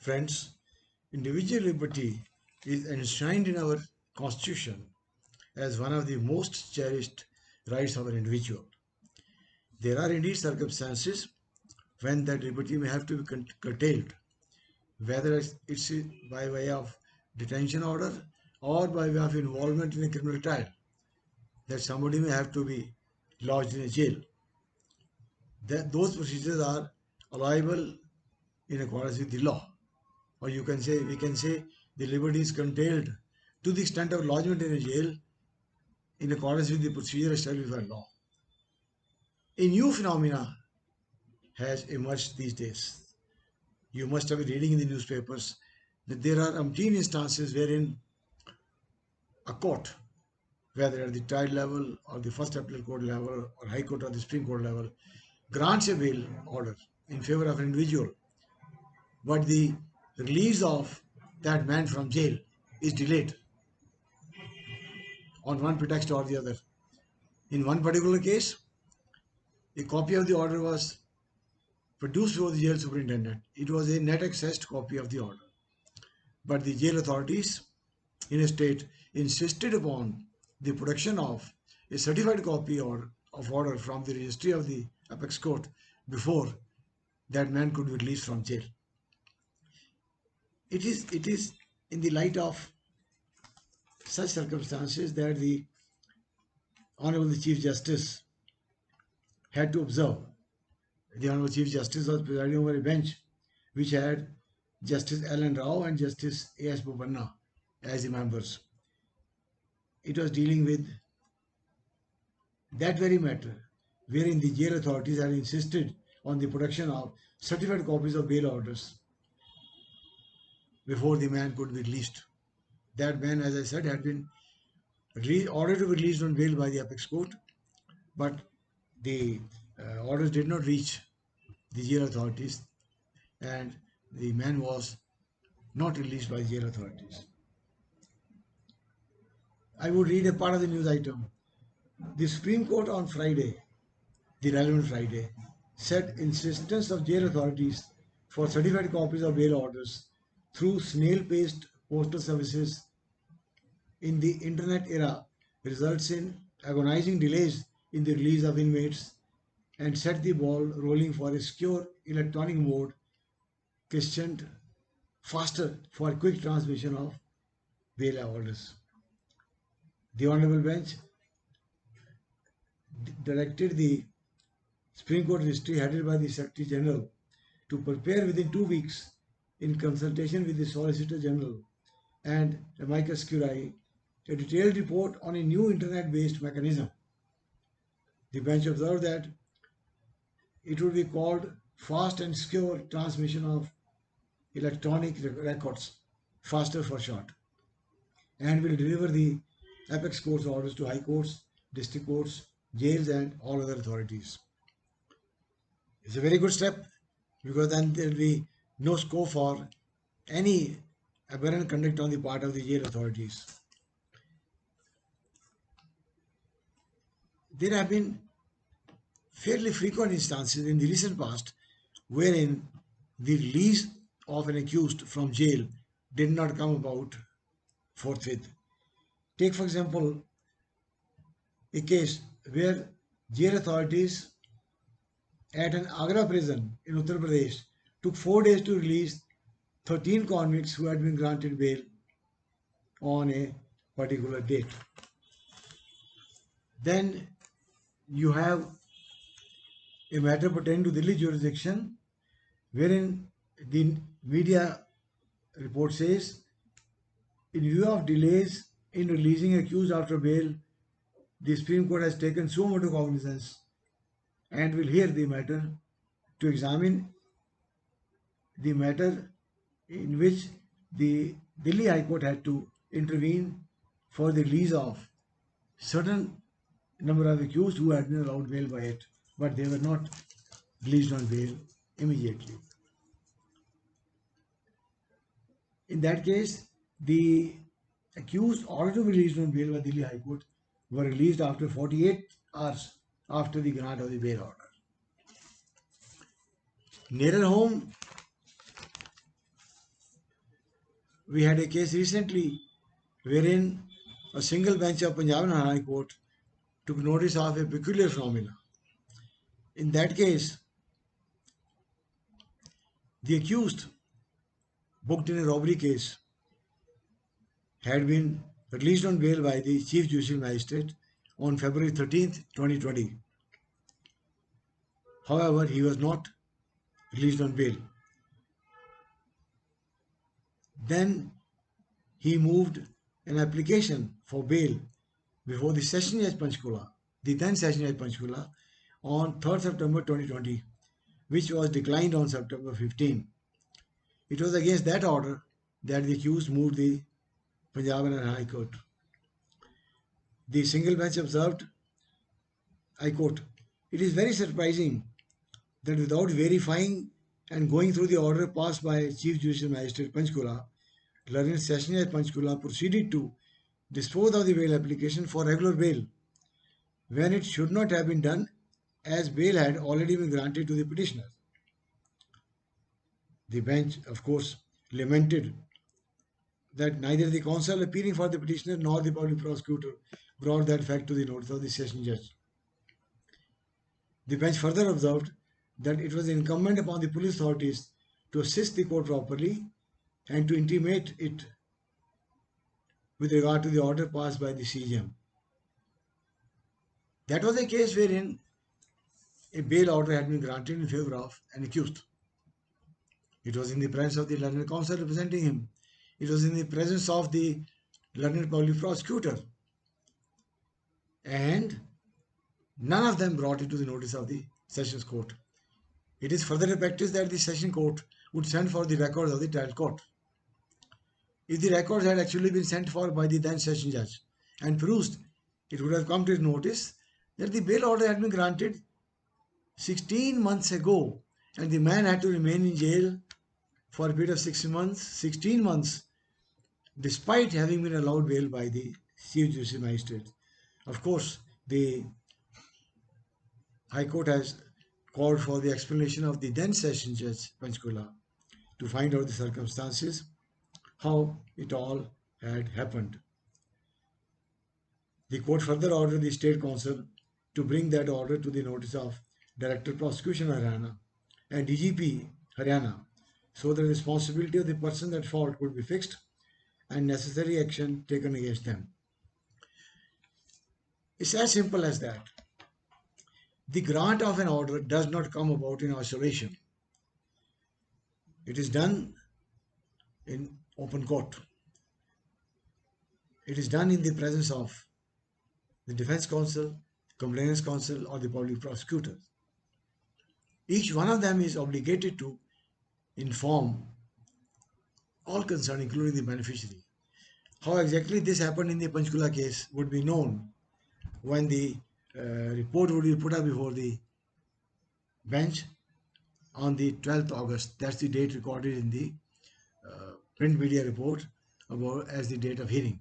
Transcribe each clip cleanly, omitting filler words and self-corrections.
Friends, individual liberty is enshrined in our Constitution as one of the most cherished rights of an individual. There are indeed circumstances when that liberty may have to be curtailed, whether it's by way of detention order or by way of involvement in a criminal trial, that somebody may have to be lodged in a jail. Those procedures are allowable in accordance with the law. Or we can say the liberty is curtailed to the extent of lodgement in a jail in accordance with the procedure established by law. A new phenomena has emerged these days. You must have been reading in the newspapers that there are umpteen instances wherein a court, whether at the trial level or the first appellate court level or high court or the supreme court level, grants a bail order in favor of an individual, but the release of that man from jail is delayed on one pretext or the other. In one particular case, a copy of the order was produced before the jail superintendent. It was a net accessed copy of the order. But the jail authorities in a state insisted upon the production of a certified copy of order from the registry of the apex court before that man could be released from jail. It is in the light of such circumstances that the Honorable Chief Justice had to observe. The Honorable Chief Justice was presiding over a bench which had Justice L.N. Rao and Justice A.S. Bopanna as the members. It was dealing with that very matter wherein the jail authorities had insisted on the production of certified copies of bail orders before the man could be released. That man, as I said, had been ordered to be released on bail by the apex court, but the orders did not reach the jail authorities and the man was not released by the jail authorities. I would read a part of the news item. The Supreme Court on Friday, the relevant Friday, said insistence of jail authorities for certified copies of bail orders through snail-paced postal services in the internet era results in agonizing delays in the release of inmates and set the ball rolling for a secure electronic mode questioned faster for quick transmission of bail orders. The Honorable Bench directed the Supreme Court Registry headed by the Secretary General to prepare within 2 weeks in consultation with the Solicitor General and amicus curiae a detailed report on a new internet-based mechanism. The bench observed that it would be called fast and secure transmission of electronic records, faster for short, and will deliver the apex court's orders to high courts, district courts, jails and all other authorities. It's a very good step because then there will be no scope for any aberrant conduct on the part of the jail authorities. There have been fairly frequent instances in the recent past wherein the release of an accused from jail did not come about forthwith. Take, for example, a case where jail authorities at an Agra prison in Uttar Pradesh took 4 days to release 13 convicts who had been granted bail on a particular date. Then you have a matter pertaining to Delhi jurisdiction wherein the media report says, in view of delays in releasing accused after bail, the Supreme Court has taken suo motu cognizance and will hear the matter to examine the matter in which the Delhi High Court had to intervene for the release of certain number of accused who had been allowed bail by it, but they were not released on bail immediately. In that case, the accused ordered to be released on bail by Delhi High Court were released after 48 hours after the grant of the bail order. Nearer home, we had a case recently wherein a single bench of Punjab and High Court took notice of a peculiar phenomena. In that case, the accused, booked in a robbery case, had been released on bail by the Chief Judicial Magistrate on February 13th, 2020. However, he was not released on bail. Then he moved an application for bail before the Session Judge Panchkula, the then Session Judge Panchkula, on 3rd September 2020, which was declined on September 15. It was against that order that the accused moved the Punjab and High Court. The single bench observed, I quote, "It is very surprising that without verifying and going through the order passed by Chief Judicial Magistrate Panchkula, Learned Session Judge Panchkula proceeded to dispose of the bail application for regular bail, when it should not have been done, as bail had already been granted to the petitioner." The bench, of course, lamented that neither the counsel appearing for the petitioner nor the public prosecutor brought that fact to the notice of the session judge. The bench further observed that it was incumbent upon the police authorities to assist the court properly and to intimate it with regard to the order passed by the CJM. That was a case wherein a bail order had been granted in favor of an accused. It was in the presence of the learned counsel representing him. It was in the presence of the learned public prosecutor. And none of them brought it to the notice of the Sessions Court. It is further a practice that the Session Court would send for the records of the trial court. If the records had actually been sent for by the then Session Judge and perused, it would have come to his notice that the bail order had been granted 16 months ago and the man had to remain in jail for a period of 16 months, despite having been allowed bail by the Chief Judicial Magistrate. Of course, the High Court has called for the explanation of the then Session Judge Panchkula to find out the circumstances, how it all had happened. The court further ordered the State Council to bring that order to the notice of Director Prosecution Haryana and DGP Haryana, so the responsibility of the person at fault could be fixed and necessary action taken against them. It's as simple as that. The grant of an order does not come about in isolation. It is done in open court. It is done in the presence of the defense counsel, complainants counsel, or the public prosecutor. Each one of them is obligated to inform all concerned, including the beneficiary. How exactly this happened in the Panchkula case would be known when the report would be put up before the bench on the 12th August. That's the date recorded in the print media report about as the date of hearing.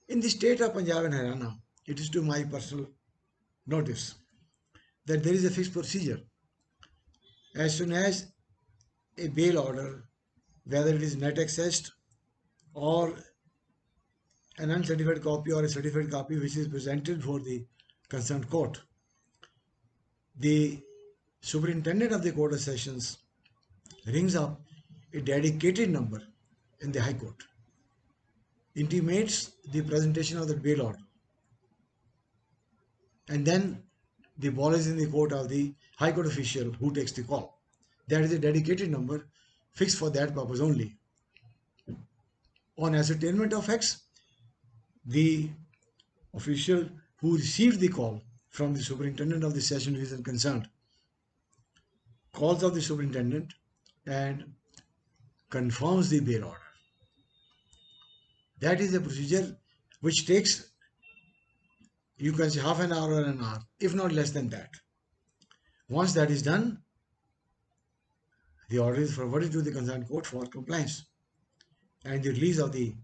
In the state of Punjab and Haryana, it is to my personal notice that there is a fixed procedure. As soon as a bail order, whether it is net accessed or an uncertified copy or a certified copy which is presented for the concerned court, the superintendent of the Court of Sessions rings up a dedicated number in the High Court, intimates the presentation of the bail order, and then the ball is in the court of the High Court official who takes the call. That is a dedicated number fixed for that purpose only. On ascertainment of facts, the official who received the call from the superintendent of the session division concerned calls up the superintendent and confirms the bail order. That is a procedure which takes, you can say, half an hour or an hour, if not less than that. Once that is done, the order is forwarded to the concerned court for compliance, and the release of the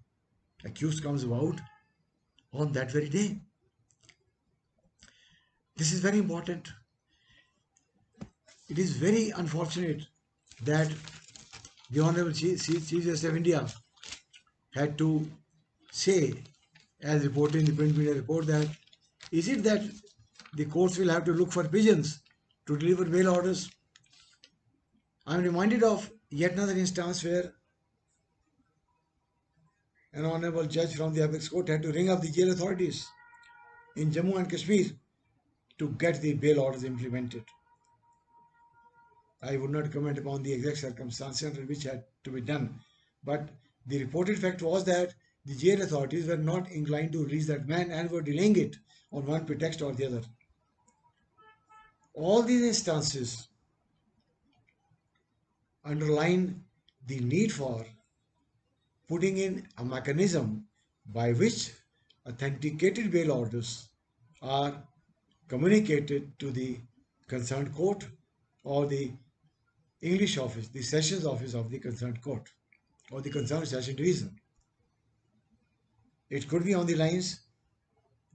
accused comes about on that very day. This is very important. It is very unfortunate that The Honorable Chief Justice of India had to say, as reported in the print media report, that is it that the courts will have to look for pigeons to deliver bail orders? I am reminded of yet another instance where an honorable judge from the apex court had to ring up the jail authorities in Jammu and Kashmir to get the bail orders implemented. I would not comment upon the exact circumstances under which had to be done, but the reported fact was that the jail authorities were not inclined to release that man and were delaying it on one pretext or the other. All these instances underline the need for putting in a mechanism by which authenticated bail orders are communicated to the concerned court or the English office, the sessions office of the concerned court or the concerned session division. It could be on the lines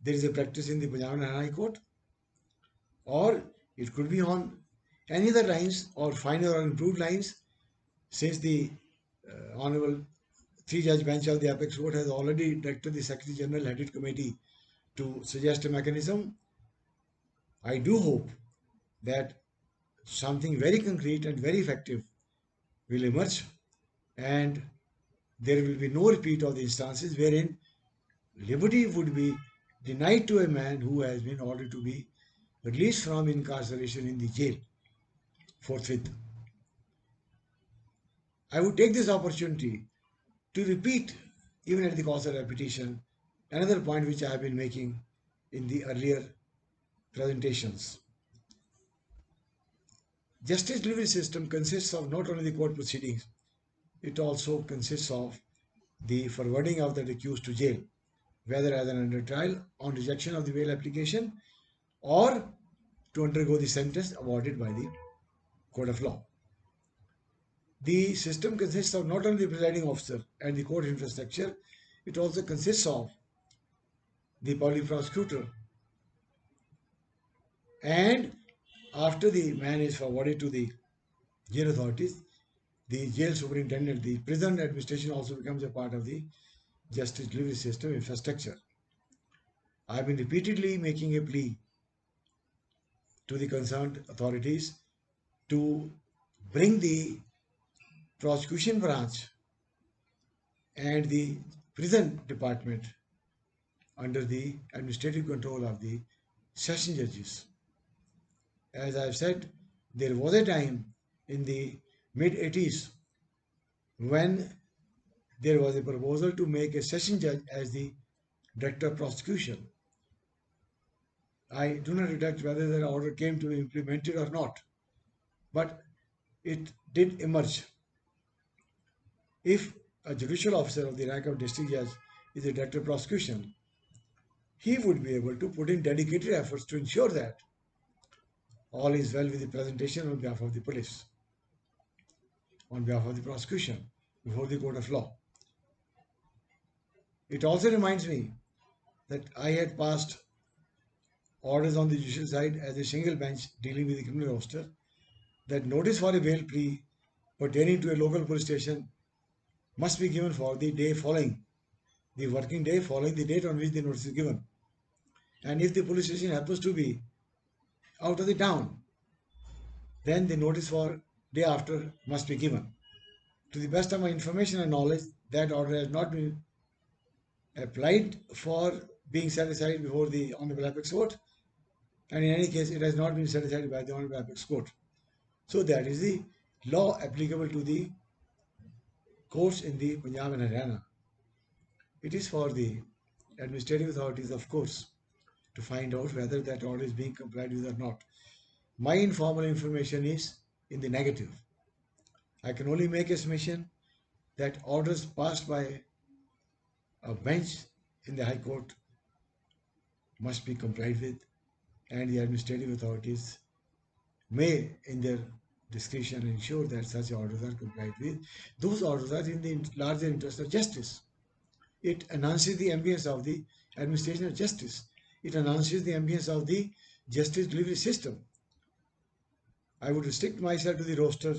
there is a practice in the Punjab and High Court, or it could be on any other lines or finer or improved lines, since the Honorable three-judge bench of the apex court has already directed the Secretary General headed committee to suggest a mechanism. I do hope that something very concrete and very effective will emerge, and there will be no repeat of the instances wherein liberty would be denied to a man who has been ordered to be released from incarceration in the jail forthwith. I would take this opportunity to repeat, even at the cost of repetition, another point which I have been making in the earlier presentations. Justice delivery system consists of not only the court proceedings, it also consists of the forwarding of the accused to jail, whether as an under trial on rejection of the bail application or to undergo the sentence awarded by the court of law. The system consists of not only the presiding officer and the court infrastructure, it also consists of the public prosecutor. And after the man is forwarded to the jail authorities, the jail superintendent, the prison administration also becomes a part of the justice delivery system infrastructure. I have been repeatedly making a plea to the concerned authorities to bring the prosecution branch and the prison department under the administrative control of the session judges. As I have said, there was a time in the mid-80s when there was a proposal to make a session judge as the director of prosecution. I do not detect whether that order came to be implemented or not, but it did emerge. If a judicial officer of the rank of district judge is a director of prosecution, he would be able to put in dedicated efforts to ensure that all is well with the presentation on behalf of the police, on behalf of the prosecution, before the court of law. It also reminds me that I had passed orders on the judicial side as a single bench dealing with the criminal roster that notice for a bail plea pertaining to a local police station must be given for the day following, the working day following the date on which the notice is given. And if the police station happens to be out of the town, then the notice for day after must be given. To the best of my information and knowledge, that order has not been applied for being set aside before the Honorable Apex Court, and in any case, it has not been set aside by the Honorable Apex Court. So that is the law applicable to the courts in the Punjab and Haryana. It is for the administrative authorities, of course, to find out whether that order is being complied with or not. My informal information is in the negative. I can only make a submission that orders passed by a bench in the High Court must be complied with, and the administrative authorities may, in their discretion, ensure that such orders are complied with. Those orders are in the larger interest of justice. It enhances the ambience of the administration of justice. It enhances the ambience of the justice delivery system. I would restrict myself to the roster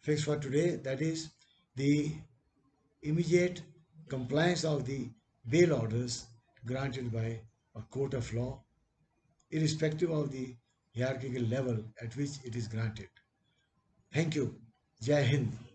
fixed for today, that is the immediate compliance of the bail orders granted by a court of law, irrespective of the hierarchical level at which it is granted. Thank you. Jai Hind.